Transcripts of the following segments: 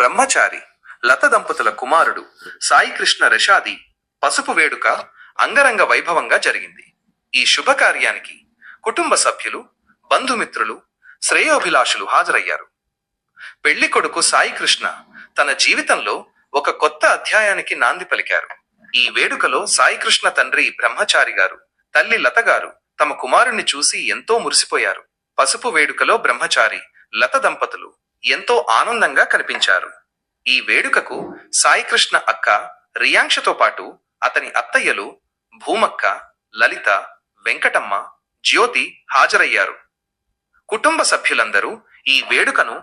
బ్రహ్మచారి లత దంపతుల కుమారుడు సాయికృష్ణ రషాది పసుపు వేడుక అంగరంగ వైభవంగా జరిగింది. ఈ శుభకార్యానికి కుటుంబ సభ్యులు, బంధుమిత్రులు, శ్రేయోభిలాషులు హాజరయ్యారు. పెళ్లి కొడుకు సాయికృష్ణ తన జీవితంలో ఒక కొత్త అధ్యాయానికి నాంది పలికారు. ఈ వేడుకలో సాయికృష్ణ తండ్రి బ్రహ్మచారి గారు, తల్లి లత గారు తమ కుమారుణ్ణి చూసి ఎంతో మురిసిపోయారు. పసుపు వేడుకలో బ్రహ్మచారి, లత దంపతులు ఎంతో ఆనందంగా కనిపించారు. ఈ వేడుకకు సాయికృష్ణ అక్క రియాంక్షతో పాటు అతని అత్తయ్యలు భూమక్క, లలిత, వెంకటమ్మ, జ్యోతి హాజరయ్యారు. కుటుంబ సభ్యులందరూ ఈ వేడుకను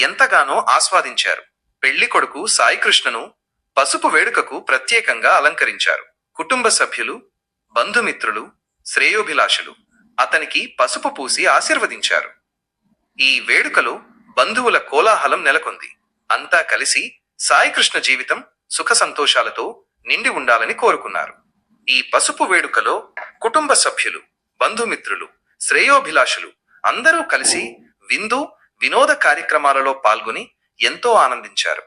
ఎంతగానో ఆస్వాదించారు. పెళ్లి కొడుకు సాయికృష్ణను పసుపు వేడుకకు ప్రత్యేకంగా అలంకరించారు. కుటుంబ సభ్యులు, బంధుమిత్రులు, శ్రేయోభిలాషులు అతనికి పసుపు పూసి ఆశీర్వదించారు. ఈ వేడుకలో బంధువుల కోలాహలం నెలకొంది. అంతా కలిసి సాయికృష్ణ జీవితం సుఖ సంతోషాలతో నిండి ఉండాలని కోరుకున్నారు. ఈ పసుపు వేడుకలో కుటుంబ సభ్యులు, బంధుమిత్రులు, శ్రేయోభిలాషులు అందరూ కలిసి విందు, వినోద కార్యక్రమాలలో పాల్గొని ఎంతో ఆనందించారు.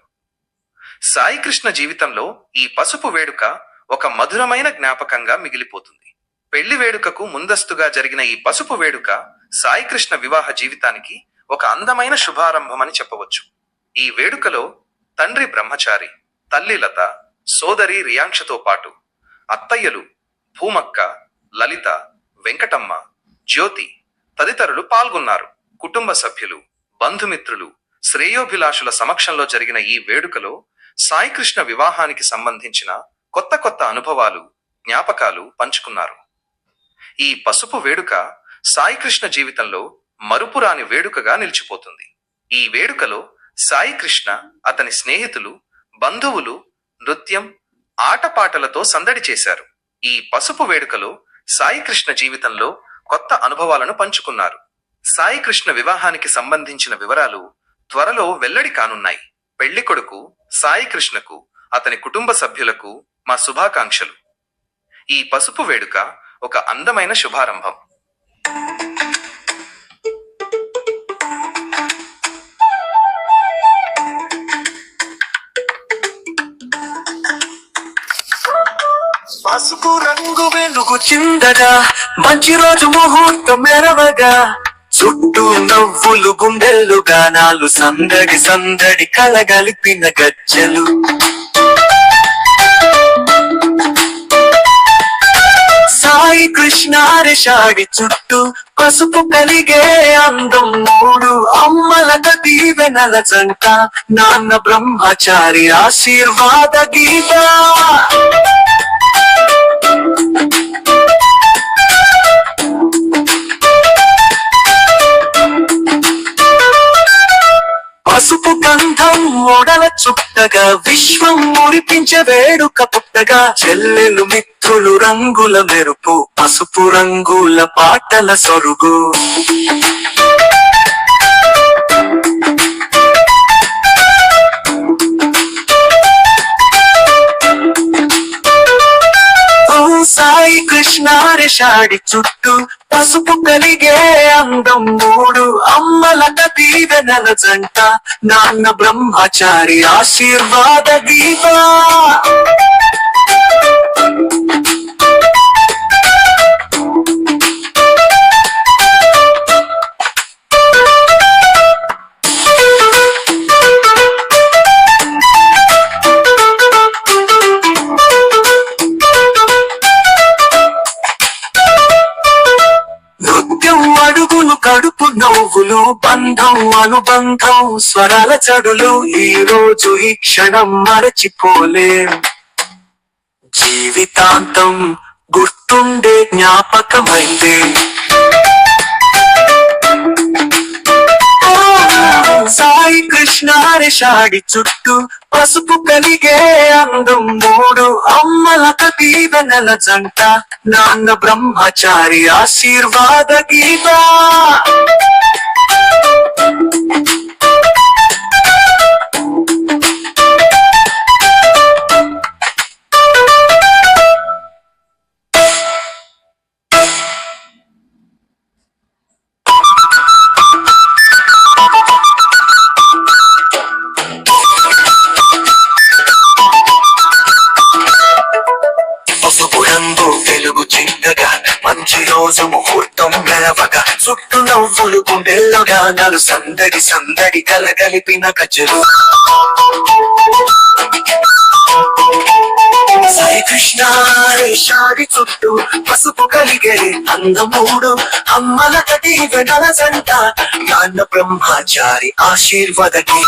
సాయికృష్ణ జీవితంలో ఈ పసుపు వేడుక ఒక మధురమైన జ్ఞాపకంగా మిగిలిపోతుంది. పెళ్లి వేడుకకు ముందస్తుగా జరిగిన ఈ పసుపు వేడుక సాయికృష్ణ వివాహ జీవితానికి ఒక అందమైన శుభారంభమని చెప్పవచ్చు. ఈ వేడుకలో తండ్రి బ్రహ్మచారి, తల్లి లత, సోదరి రియాంక్షతో పాటు అత్తయ్యలు భూమక్క, లలిత, వెంకటమ్మ, జ్యోతి తదితరులు పాల్గొన్నారు. కుటుంబ సభ్యులు, బంధుమిత్రులు, శ్రేయోభిలాషుల సమక్షంలో జరిగిన ఈ వేడుకలో సాయికృష్ణ వివాహానికి సంబంధించిన కొత్త కొత్త అనుభవాలు, జ్ఞాపకాలు పంచుకున్నారు. ఈ పసుపు వేడుక సాయికృష్ణ జీవితంలో మరుపురాని వేడుకగా నిలిచిపోతుంది. ఈ వేడుకలో సాయికృష్ణ, అతని స్నేహితులు, బంధువులు నృత్యం, ఆటపాటలతో సందడి చేశారు. ఈ పసుపు వేడుకలో సాయికృష్ణ జీవితంలో కొత్త అనుభవాలను పంచుకున్నారు. సాయికృష్ణ వివాహానికి సంబంధించిన వివరాలు త్వరలో వెల్లడి కానున్నాయి. పెళ్లి కొడుకు సాయికృష్ణకు, అతని కుటుంబ సభ్యులకు మా శుభాకాంక్షలు. ఈ పసుపు వేడుక ఒక అందమైన శుభారంభం. పసుపు రంగు వెలుగు చిందగా, మంచి రోజు ముహూర్తం మెరవగా, చుట్టూ నవ్వులు గుండెలు గానాలు, సందడి సందడి కలగలిపిన గజ్జలు. సాయి కృష్ణ రేషాడి చుట్టూ పసుపు కలిగే అందం మూడు అమ్మలక దీవెనల జంట, నాన్న బ్రహ్మచారి ఆశీర్వాద గీత. పసుపు గంధం ఓడల చుట్టగా, విశ్వం మురిపించే వేడుక పుట్టగా, చెల్లెలు మిత్రులు రంగుల మెరుపు, పసుపు రంగుల పాటల సొరుగు. సాయి కృష్ణ రేషాడి చుట్టూ పసుపు కలిగే అందం మూడు అమ్మలక దీవెనల జంట, నాన్న బ్రహ్మచారి ఆశీర్వాద గీత. అడుగులు, కడుపు నవ్వులు, బంధం అనుబంధం, స్వరాల చడులు, ఈ రోజు ఈ క్షణం మరచిపోలేం. జీవితాంతం గుర్తుండే జ్ఞాపకమైంది. సాయి కృష్ణ రేషాడి చుట్టూ పసుపు కలిగే అందం మూడు అమ్మలక దీవెనల జంట, నాన్న బ్రహ్మచారి ఆశీర్వాద గీత. రోజు ముహూర్తం మెరవగా చుట్టూ నవ్వులు గుండెల్లో గానాలు సందడి సందడి కలగలిపిన కజలు సాయి కృష్ణ రేషాడి చుట్టూ పసుపు కలిగే అందమూడు అమ్మల కటి వెనల జంట నాన్న బ్రహ్మచారి ఆశీర్వదకి